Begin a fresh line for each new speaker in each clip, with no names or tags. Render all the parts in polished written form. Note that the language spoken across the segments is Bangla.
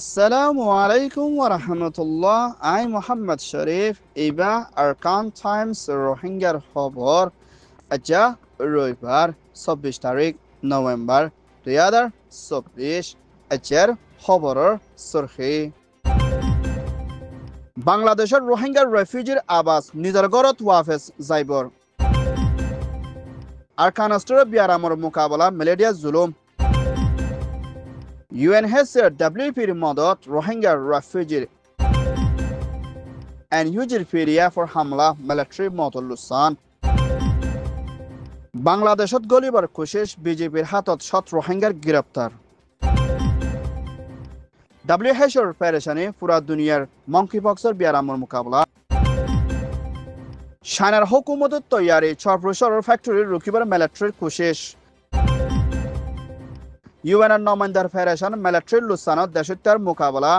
Assalamu alaikum wa rahmatullah. I'm Muhammad Sharif. Iba Arkan Times রোহিঙ্গার খবর আজা রবিবার ২৬ তারিখ নভেম্বর ২০২৪ আজের খবরের সুরখি বাংলাদেশের রোহিঙ্গার রেফিউজির আবাস নিজের ঘরত ওয়াফেস যাইবর আরকান রাষ্ট্রের বিয়ারামর মোকাবেলা ম্যালেরিয়া জুলুম UNHCR WPর মদত রোহিঙ্গা রেফিউজির and হুজির ফিরিয়া ফর হামলা মিলিটারি মতলুসান বাংলাদেশত গলিবার কোশিশ বিজেপির হাতত শত রোহিঙ্গার গ্রেপ্তার WHO পেরেশানি পুরা দুনিয়ার মঙ্কিপক্সের বিয়ারামর মোকাবেলা সানার হুকুমতের তৈয়ারি চরপ্রসর ফ্যাক্টরি রুকিবার মিলিটারির কোশিশ ইউএনের নমাইন্দার ফেডারেশন মিলিটারি লুসানত দেশত্যার মোকাবেলা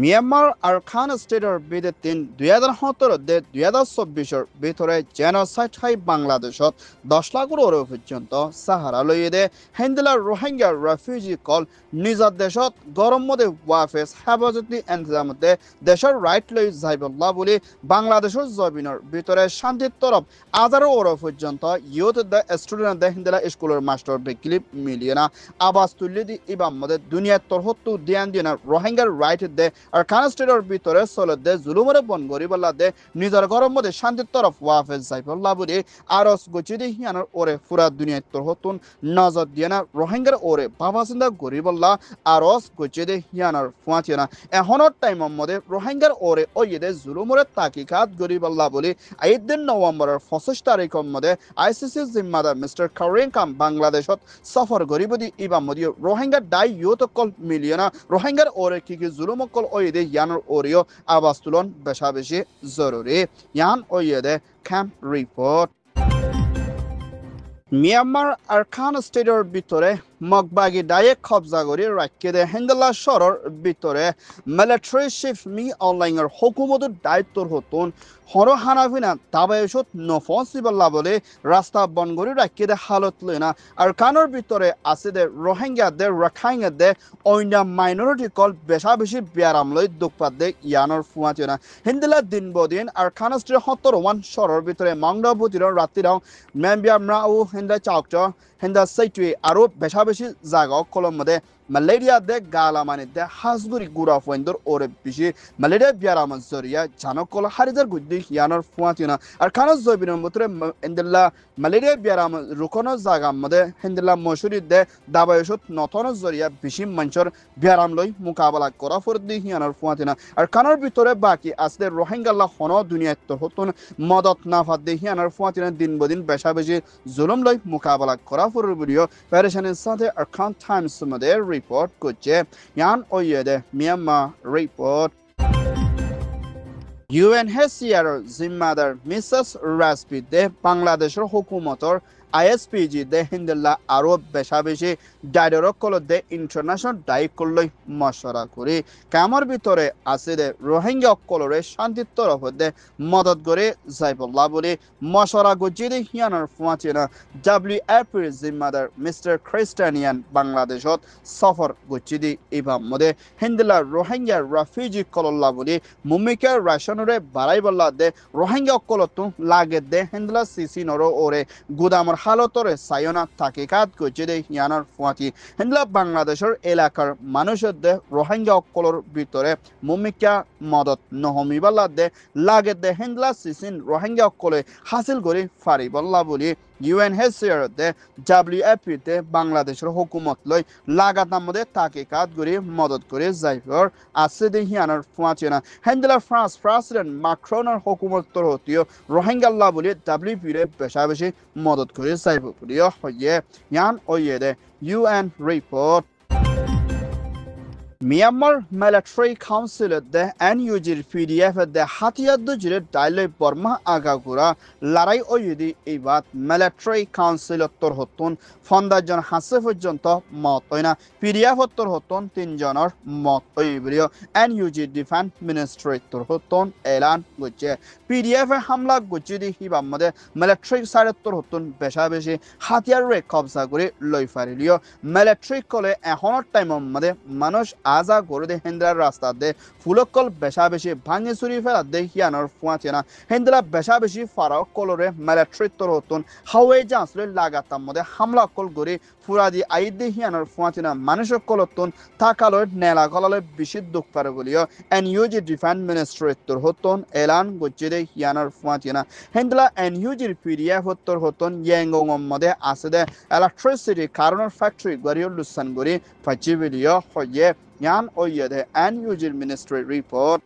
মিয়ানমার আর খান স্টেটের বিরুদ্ধে 2017-2024 ভিতরে জেনোসাইড হয় বাংলাদেশত 10 লাখের ওরে পর্যন্ত সাহারা লইয়ে দে হেন্দিলার রোহিঙ্গা রেফিউজি কল নিজের দেশত গরম মধ্যে ওয়াফেস হেফাজতি ইন্তজামতে দেশের রাইট লই যাইবল্লা বলে বাংলাদেশের জমিনের ভিতরে শান্তির তরফ আজারো ওরে পর্যন্ত ইউথ দ্য স্টুডেন্ট দে হেন্দিলা স্কুলের মাস্টার বেকিলি মিলিয়ে না আবাস তুলি দি ইবাম মধ্যে দুনিয়ার তরহত্তু দিয়ান দিনা রোহিঙ্গার রাইট দে আর খান স্টেটের ভিতরে চলে দে জুলুমরে বন গরিবল্লা দে নিজের ঘরের মধ্যে শান্তির তরফ ওয়াফেজ যাইবল্লা বলে আরস গচি দি হিয়ানোর ওরে পুরা দুনিয়ার তরহতুন নজর দিয়ে না রোহিঙ্গার ওরে বাবা চিন্তা গরিবল্লা আরস গচি দি হিয়ানোর ফুয়াতিয়ে না এখনের টাইমের মধ্যে রোহিঙ্গার ওরে ওই দে জুলুমরে তাকিকাত গরিবল্লা বলে 8 নভেম্বরের 25 তারিখের মধ্যে ICC জিম্মাদার মিস্টার কারিম খান বাংলাদেশত সফর গরিবদি ইবা মদিও রোহিঙ্গা ডাই ইউতকল মিলিয়না রোহিঙ্গার ওরে কি জুলুমকল ওই দে ইয়ানোর ওরিও আবাস তুলন বেশা বেশি জরুরি ইয়ান ওই দে ক্যাম্প রিপোর্ট মিয়ানমার আর খান স্টেটের ভিতরে মগবাগি ডাইরেক্ট কবজা করে রাখিয়ে দে হেন্দালা শহরের ভিতরে মিলিটারি চিফ মি অনলাইনের হুকুমতের দায়িত্বর হতুন হর হানাফিনা তাবায়সত নফসিবল্লা বলে রাস্তা বন করে রাখিয়ে দে হালত লই না আর কানের ভিতরে আছে দে রোহিঙ্গাদের রাখাইঙ্গাদের অন্য মাইনরিটি কল বেশা বেশি বিয়ারাম লই দুঃখপাত দে ইয়ানোর ফুয়াতিও না হিন্দিলা দিন বদিন আর খানস্ট্রি 71 শহরের ভিতরে মংডাবুতির রাত্রিরাও মেম্বিয়ামরা ও হিন্দা চাউক হেন্দা সাইটুয়ে আরো বেশা বেশি জায়গা কলম মধ্যে ম্যালেরিয়া দে গালামানি দে হাসগুড়ি গুড়া ফয়েন্দর ওরে বেশি ম্যালেরিয়া বিয়ারামান জরিয়া জানকল হারিদার গুদ্দি ইয়ানোর ফুয়াতিনা আর খানস জবিনের মতরে হেন্দিল্লা ম্যালেরিয়া বিয়ারামান রুকনো জায়গা মধ্যে হেন্দিল্লা মশুরি দে দাবায়সত নতন জরিয়া বেশি মঞ্চর বিয়ারাম লই মোকাবেলা করা ফরদি ইয়ানোর ফুয়াতিনা আর খানোর ভিতরে বাকি আসলে রোহিঙ্গাল্লা হন দুনিয়াত তো হতুন মদত না ফাদ দে ইয়ানোর ফুয়াতিনা দিন বদিন বেশা বেশি জুলুম লই মোকাবেলা করা ফর ভিডিও ফেডারেশনের সাথে আরকান টাইমস মধ্যে রিপোর্ট করছে ইয়ান ওইদে মিয়ানমার রিপোর্ট UNHCR জিম্মাদার মিসেস রাসপি দে বাংলাদেশের হুকুমতর ISPG দে হিন্দিল্লা আরো বেশা বেশি ডাইরেক্ট দে ইন্টারন্যাশনাল ডাইকলই মশরা করে কামর ভিতরে আছে দে রোহিঙ্গা কলরে শান্তির তরফ দে মদত করে যাইবল্লা বলে মশরা গজি দে হিয়ানোর ফুয়াচিনা WFP জিম্মাদার মিস্টার ক্রিস্টানিয়ান বাংলাদেশত সফর গজি দি ইবাম মধ্যে হিন্দিল্লা রোহিঙ্গা রেফিউজি কলল্লা বলে মুমিকা রাশনরে বাড়াইবল্লা দে রোহিঙ্গা কলতো লাগে দে হিন্দিল্লা সিসি নরো ওরে গুদামর হালতরে সায়না তাকিকাত গজি দে হিয়ানোর ফুয়াতি হিন্দিল্লা বাংলাদেশের এলাকার মানুষের দে রোহিঙ্গা কলর ভিতরে মুমিকা মদত নহমিবাল্লা দে লাগে দে হিন্দিল্লা সিসিন রোহিঙ্গা কলে হাসিল করে ফারিবল্লা বলি UNHCR দে WFP তে বাংলাদেশের হুকুমত লই লাগাতার মধ্যে তাকিকাত করে মদত করে যাইবর আছে দে হিয়ানোর ফুয়াচিনা হিন্দিল্লা ফ্রান্স প্রেসিডেন্ট মাক্রনের হুকুমত হতিও রোহিঙ্গাল্লা বলি WFP রে বেশা বেশি মদত করে যাইব বলিও হইয়ে ইয়ান ওইয়ে দে UN report Myanmar Military Council the NUG PDF the Hatiyad Jire Daile Burma Agagura Larai Oyudi Ibat Military Council Torhoton Fondajon Hasef Jonto Motoina PDF Torhoton Tinjonor Mot Oibrio NUG Defense Ministry Torhoton Elan Guche PDF Hamla Guchidi Hibamade Military Side Torhoton Beshabeshi Hatiyar Rekobsaguri Loifarilio Military Cole a honor time on Made Manush আজা গড়ে দে হেন্দ্রা রাস্তা দে ফুলকল বেশা বেশি ভাঙে চুরি ফেলা দে হিয়ানোর ফুয়াচেনা হেন্দ্রা বেশা বেশি ফারাও কলরে মিলিটারি তরহতন হাওয়ে জাঁসলে লাগাতাম মধ্যে হামলা কল গড়ে ফুরাদি আইদে হিয়ানোর ফুয়াচেনা মানুষের কলতন তাকালয় নেলা কলালে বেশি দুঃখ পারে বলিও এনইউজি ডিফেন্স মিনিস্ট্রি তরহতন এলান গজ্জে দে হিয়ানোর ফুয়াচেনা হেন্দ্রা এনইউজির পিডিএফ তরহতন ইয়েঙ্গং মধ্যে আছে দে ইলেকট্রিসিটি কারণের ফ্যাক্টরি গড়িও লুসান গড়ি ফাচি বলিও হয়ে Yan Oyede NUG Ministry report.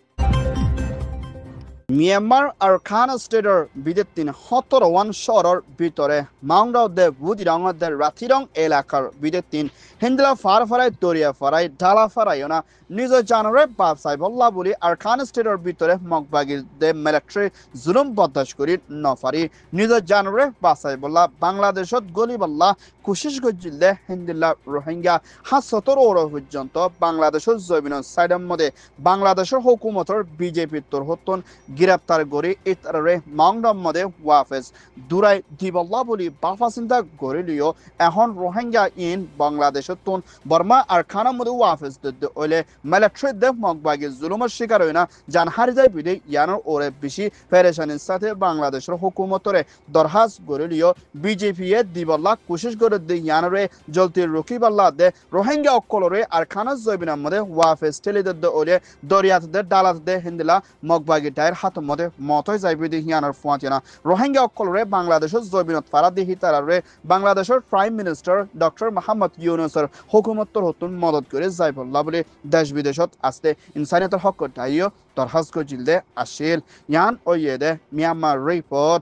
Myanmar Arcana Stater Bidetin Hotorowan Shoror Bitore Mount of the Woodirong of the Ratirong Elakar Bidetin Hindla Farfarai Doria Farai Dala Farayona Nizo Janore Babsai Bollabuli Arcana Stater Bitore Mogbagi the military Zulum Bodashkuri Nofari Nizo Janore Basai Bolla Bangladeshot Goliballa Kushish Gojilde Hindilla Rohingya Hasotor Oro Hujanto Bangladeshot Zobino Sidam Mode Bangladesh Hokumotor BJP Torhoton গ্রেপ্তার করে ইতারে মাংডম মধ্যে ওয়াফেজ দুরাই দিবল্লা বলি বাফাসিন্দা গরিলিও এখন রোহিঙ্গা ইন বাংলাদেশতন বর্মা আর খানা মধ্যে ওয়াফেজ দে ওলে মিলিটারি দে মগবাগি জুলুমের শিকার হইনা জানহারি যায় বিদে ইয়ানোর ওরে বেশি পেরেশানির সাথে বাংলাদেশের হুকুমতরে দরহাজ গরিলিও বিজেপি এ দিবল্লা কোশিশ করে দে ইয়ানোরে জলতি রকিবাল্লা দে রোহিঙ্গা অকলরে আর খানা জয়বিনার মধ্যে ওয়াফেজ টেলি দে ওলে দরিয়াত দে ডালাত দে হিন্দলা মগবাগি টাইর হাত মধ্যে মতই যাইবে দি হিয়ানার ফুয়াচেনা রোহিঙ্গা অকলরে বাংলাদেশের জয়বিনত ফারা দিহি তারারে বাংলাদেশের প্রাইম মিনিস্টার ডক্টর মোহাম্মদ ইউনুসের হুকুমতর হতুন মদত করে যাইবল্লা বলে দেশ বিদেশত আসতে ইনসানিয়তের হক দাইও দরহাজ গজিলদে আসিল ইয়ান ওয়েদে মিয়ানমার রিপোর্ট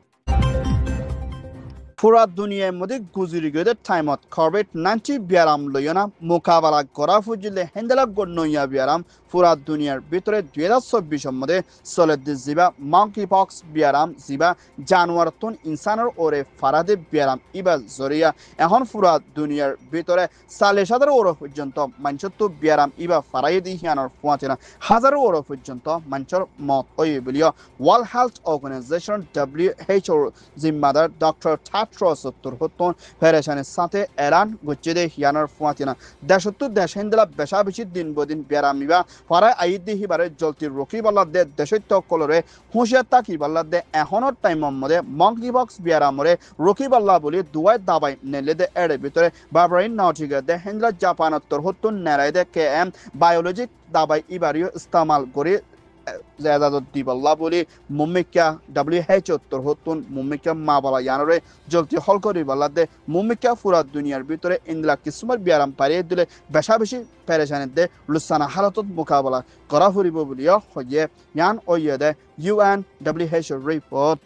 পুরা দুনিয়ার মধ্যে গুজরি গেলে টাইমত কোভিড-19 বিয়ারাম লইনা মোকাবেলা করা ফুজিলে হেন্দেলা গন্নইয়া বিয়ারাম পুরা দুনিয়ার ভিতরে 2024 মধ্যে চলে দিবা মাংকি পক্স বিয়ারাম জিবা জানুয়ার তুন ইনসানের ওরে ফারাদে বিয়ারাম ইবা জরিয়া এখন পুরা দুনিয়ার ভিতরে 40,000 ওর পর্যন্ত মানচত বিয়ারাম ইবা ফারাই দি হিয়ানোর ফুয়াচেনা হাজারো ওর পর্যন্ত মানচর মত ওই বলিও ওয়ার্ল্ড হেলথ অর্গানাইজেশন WHO জিম্মাদার doctor Trosottur Hoton, Pereshan Sate, Eran, Guchide, Yanar Fuatina. Dashut Dashendla Beshabichi Din Bodin Biaramiba, Fara Aidi Hibare Jolti Roki Balla de Desheto Colore, Husha Taki Balla de Ahonor Time Mode, Monkey Box Biaramore, Roki Balla Bully, Duai Dabai, Nele de Erebitore, Barbarin Nautiga, the Hendla Japan Torhotun Nerede KM, Biologic Dabai Ibario Stamal Gori. Zayadot Diballa boli Mumika WHO Torhotun Mumika Mabala Yanore Jolti Holkori Balade Mumika Fura Dunyar Bitore Indla Kismar Biaram Pare Dule Beshabishi Pereshanet de Lusana Halatot Mukabala Korafuri Bobulia Hoye Yan Oyede UN WHO report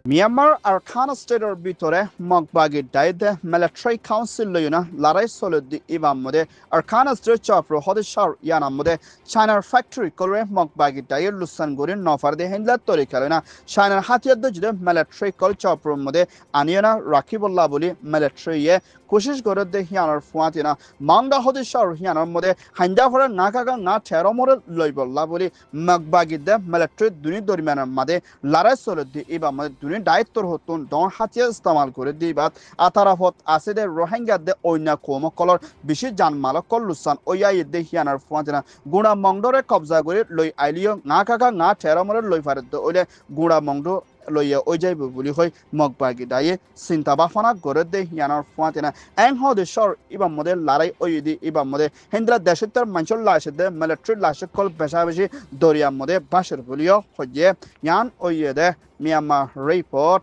Myanmar Arcana Stater Bitore Mogbagi died Military Council Luna Larai Solid Ivan Mode Arcana State Chopro Hodishar Yana Mode China Factory Kore Mogbagi died Lusan Gurin Nofar de Hindla Torikalina China Hatia the Military Culture Pro Mode Aniana Rakibola Buli Military Kushish Gorod de Hianar Fuatina Manga Hodishar Hianar Mode Handafara Nakaga Nat Teromore Loibol Labuli Mogbagi de Military Duni Dorimana Made Larai Solid Ivan Mode দায়িত্বর হতুন ডন হাতিয়া ইস্তেমাল করে দিবাত আতারাফত আছে দে রোহিঙ্গা দে অন্য কোম কলর বেশি জানমালক কল লুসান ওয়া ইদে হিয়ানার ফুয়াজনা গুড়া মংডরে কবজা করে লই আইলিও না কাকা না ঠেরামরে লই ফারদ ওলে গুড়া মংড লইয়া ওই যাইব বলি হয় মগবাগি দায়ে চিন্তা বাফানা করে দে হিয়ানার ফুয়াজনা এং হ দেশর ইবাম মডেল লড়াই ওইদি ইবাম মডেল হেন্দ্রা দেশের মানুষের লাশে দে মিলিটারি লাশে কল বেশা বেশি দরিয়া মডেল বাসের বলিও হয়ে ইয়ান ওই দে Myanmar report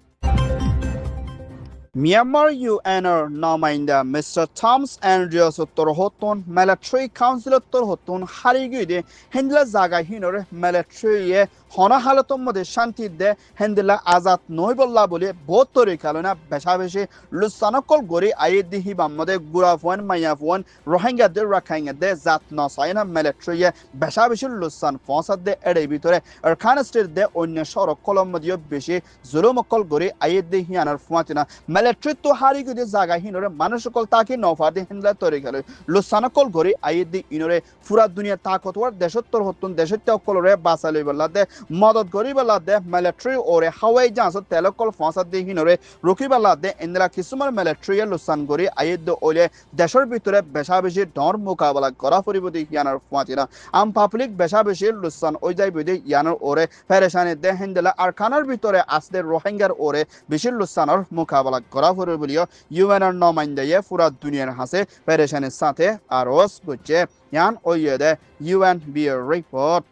Myanmar UNR namayında Mr. Thomas Andrews Torhoton Military Council Torhoton Harigüde Hendla Zaga Hinor Military Hona Halaton Mode Shanti de Hendla Azat Noibolla Bole Botori Kalona Beshabeshi Lusanakol Gori Ayedi Hibamode Gurafwan Mayafwan Rohingya de Rakhine de Zat Nasayana Military Beshabeshi Lusan Fonsa de Edebitore Arcana State de Onyashoro Colomodio Bishi Zulumokol Gori Ayedi Hianar Fuatina Military to Harigudi Zaga Hinore Manashokol Taki Nofadi Hindla Torikale Lusanakol Gori Ayedi Inore Fura Dunia Takotwar Deshotor Hotun Deshetto Colore Basale Balade Modot Goribalade Military or Hawaii Janso Telekol Fonsa de Hinore Rukibalade Indra Kisumar Military Lusan Gori Ayed Ole Deshor Biture Beshabishi Dor Mukabala Gorafuribudi Yanar Fuatina Am Public Beshabishi Lusan Ojai Budi Yanar Ore Pereshane de Hindela Arkanar Bitore as the Rohingya Ore Bishil Lusanor Mukabala Gorafuribulio UNR Nomaindaye Fura Dunian Hase Pereshane Sate Aros Guche Yan Oyede UNB report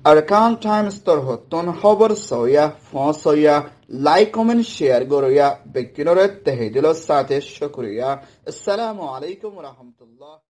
Arkan Times Torhoton Hover Soya Fon Soya Like comment share Goroya Bekinore Tehidilo Sate Shukriya Assalamu alaikum wa rahmatullah